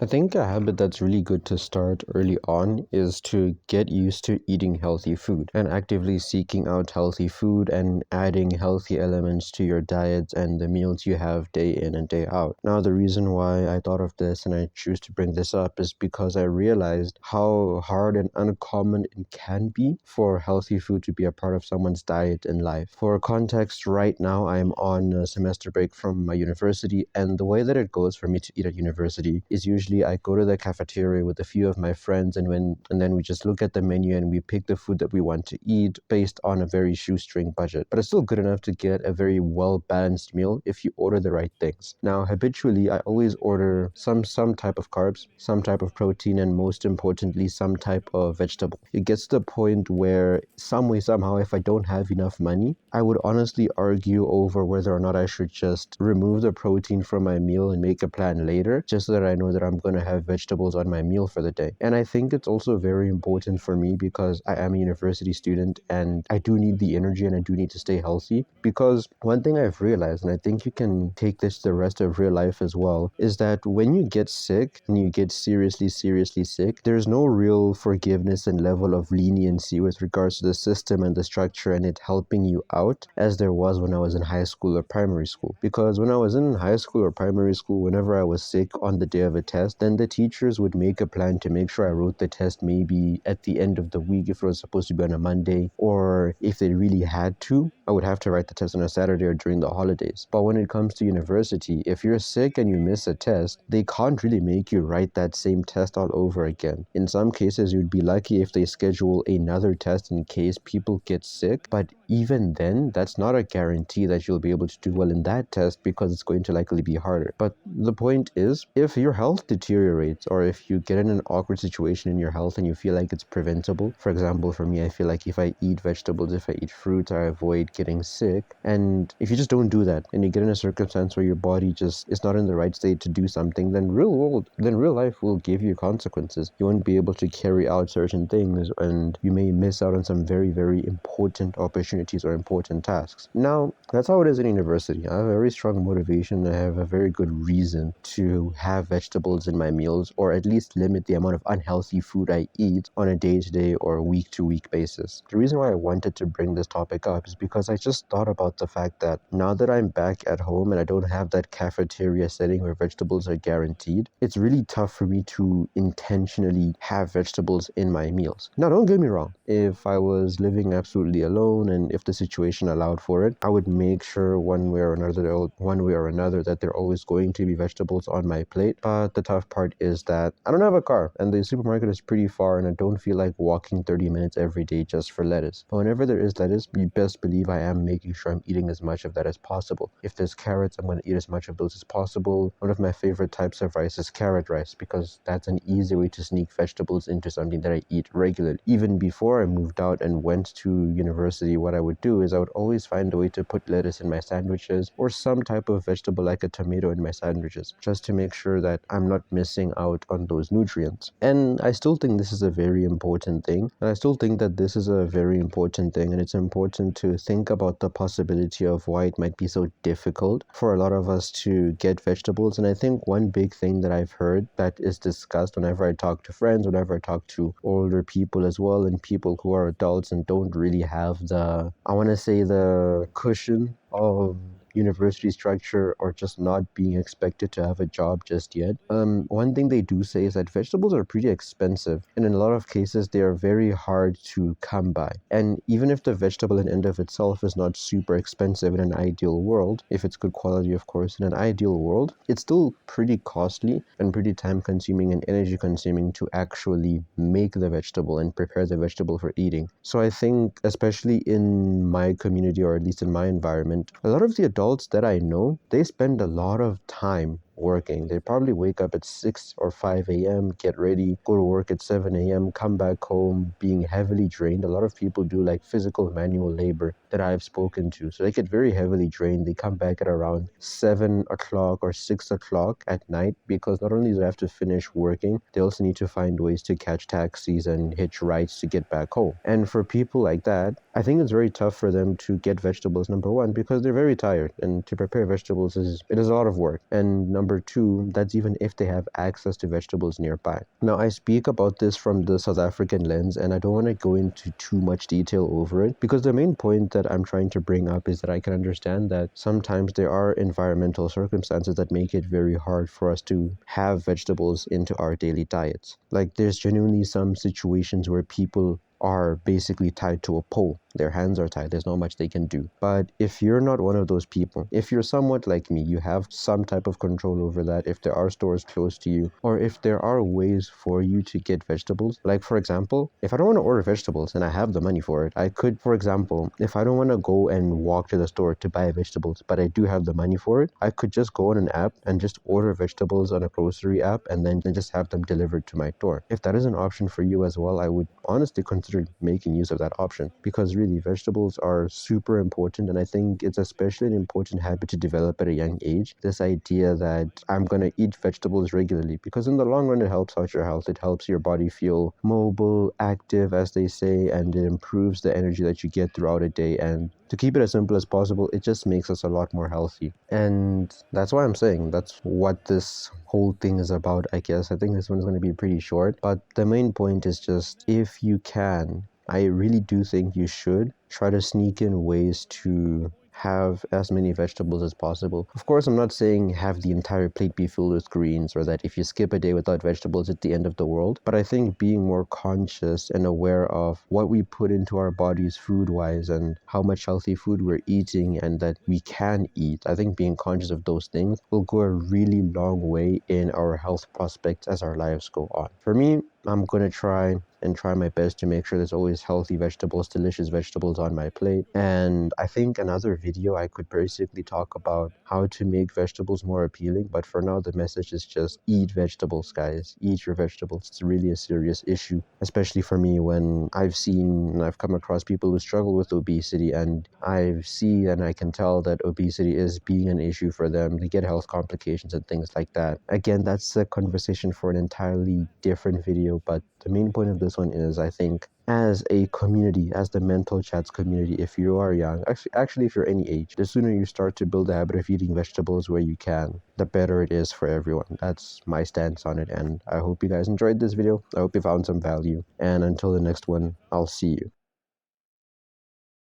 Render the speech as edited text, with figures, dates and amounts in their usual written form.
I think a habit that's really good to start early on is to get used to eating healthy food and actively seeking out healthy food and adding healthy elements to your diet and the meals you have day in and day out. Now, the reason why I thought of this and I choose to bring this up is because I realized how hard and uncommon it can be for healthy food to be a part of someone's diet in life. For context, right now I'm on a semester break from my university, and the way that it goes for me to eat at university is usually I go to the cafeteria with a few of my friends, and then we just look at the menu and we pick the food that we want to eat based on a very shoestring budget. But it's still good enough to get a very well balanced meal if you order the right things. Now, habitually, I always order some type of carbs, some type of protein, and most importantly, some type of vegetable. It gets to the point where some way somehow, if I don't have enough money, I would honestly argue over whether or not I should just remove the protein from my meal and make a plan later, just so that I know that I'm going to have vegetables on my meal for the day. And I think it's also very important for me because I am a university student and I do need the energy and I do need to stay healthy. Because one thing I've realized, and I think you can take this to the rest of real life as well, is that when you get sick and you get seriously sick, there's no real forgiveness and level of leniency with regards to the system and the structure and it helping you out as there was when I was in high school or primary school. Because when I was in high school or primary school, whenever I was sick on the day of a test, then the teachers would make a plan to make sure I wrote the test maybe at the end of the week if it was supposed to be on a Monday, or if they really had to, I would have to write the test on a Saturday or during the holidays. But when it comes to university, if you're sick and you miss a test, they can't really make you write that same test all over again. In some cases, you'd be lucky if they schedule another test in case people get sick, but even then, that's not a guarantee that you'll be able to do well in that test because it's going to likely be harder. But the point is, if your health deteriorates or if you get in an awkward situation in your health and you feel like it's preventable, for example, for me, I feel like if I eat vegetables, if I eat fruits, I avoid getting sick. And if you just don't do that and you get in a circumstance where your body just is not in the right state to do something, then real life will give you consequences. You won't be able to carry out certain things and you may miss out on some very important opportunities or important tasks. Now, that's how it is in university. I have a very strong motivation. I have a very good reason to have vegetables in my meals, or at least limit the amount of unhealthy food I eat on a day-to-day or week-to-week basis. The reason why I wanted to bring this topic up is because I just thought about the fact that now that I'm back at home and I don't have that cafeteria setting where vegetables are guaranteed, it's really tough for me to intentionally have vegetables in my meals. Now, don't get me wrong. If I was living absolutely alone and if the situation allowed for it, I would make sure one way or another that there are always going to be vegetables on my plate. But the tough part is that I don't have a car and the supermarket is pretty far and I don't feel like walking 30 minutes every day just for lettuce. But whenever there is lettuce, you best believe I am making sure I'm eating as much of that as possible. If there's carrots, I'm going to eat as much of those as possible. One of my favorite types of rice is carrot rice because that's an easy way to sneak vegetables into something that I eat regularly. Even before I moved out and went to university, what I would do is I would always find a way to put lettuce in my sandwiches or some type of vegetable like a tomato in my sandwiches, just to make sure that I'm not missing out on those nutrients. And I still think this is a very important thing. And I still think that this is a very important thing. And it's important to think about the possibility of why it might be so difficult for a lot of us to get vegetables. And I think one big thing that I've heard that is discussed whenever I talk to friends, whenever I talk to older people as well, and people who are adults and don't really have the cushion of university structure or just not being expected to have a job just yet. One thing they do say is that vegetables are pretty expensive, and in a lot of cases they are very hard to come by. And even if the vegetable in and of itself is not super expensive in an ideal world, if it's good quality of course, in an ideal world, it's still pretty costly and pretty time consuming and energy consuming to actually make the vegetable and prepare the vegetable for eating. So I think especially in my community, or at least in my environment, a lot of the adults that I know, they spend a lot of time working. They probably wake up at 6 or 5 a.m., get ready, go to work at 7 a.m., come back home being heavily drained. A lot of people do like physical manual labor that I've spoken to. So they get very heavily drained. They come back at around 7 o'clock or 6 o'clock at night because not only do they have to finish working, they also need to find ways to catch taxis and hitch rides to get back home. And for people like that, I think it's very tough for them to get vegetables, number one, because they're very tired. And to prepare vegetables is a lot of work. And number number two, that's even if they have access to vegetables nearby. Now, I speak about this from the South African lens, and I don't want to go into too much detail over it, because the main point that I'm trying to bring up is that I can understand that sometimes there are environmental circumstances that make it very hard for us to have vegetables into our daily diets. Like, there's genuinely some situations where people are basically tied to a pole. Their hands are tied. There's not much they can do. But if you're not one of those people, if you're somewhat like me, you have some type of control over that, if there are stores close to you, or if there are ways for you to get vegetables. Like, for example, if I don't want to order vegetables and I have the money for it, I could, for example, if I don't want to go and walk to the store to buy vegetables, but I do have the money for it, I could just go on an app and just order vegetables on a grocery app and then just have them delivered to my door. If that is an option for you as well, I would honestly consider making use of that option, because really vegetables are super important, and I think it's especially an important habit to develop at a young age. This idea that I'm going to eat vegetables regularly, because in the long run it helps out your health. It helps your body feel mobile, active, as they say, and it improves the energy that you get throughout a day. And to keep it as simple as possible, it just makes us a lot more healthy. And that's why I'm saying that's what this whole thing is about, I guess. I think this one's going to be pretty short, but the main point is just, if you can, I really do think you should try to sneak in ways to have as many vegetables as possible. Of course, I'm not saying have the entire plate be filled with greens, or that if you skip a day without vegetables, it's the end of the world. But I think being more conscious and aware of what we put into our bodies food-wise and how much healthy food we're eating and that we can eat, I think being conscious of those things will go a really long way in our health prospects as our lives go on. For me, I'm going to try my best to make sure there's always healthy vegetables, delicious vegetables on my plate. And I think another video I could basically talk about how to make vegetables more appealing. But for now, the message is just eat vegetables, guys. Eat your vegetables. It's really a serious issue, especially for me, when I've seen and I've come across people who struggle with obesity, and I see and I can tell that obesity is being an issue for them. They get health complications and things like that. Again, that's a conversation for an entirely different video. But the main point of this one is, I think, as a community, as the Mental Chats community, if you are young, actually if you're any age, the sooner you start to build the habit of eating vegetables where you can, the better it is for everyone. That's my stance on it, and I hope you guys enjoyed this video. I hope you found some value, and until the next one, I'll see you.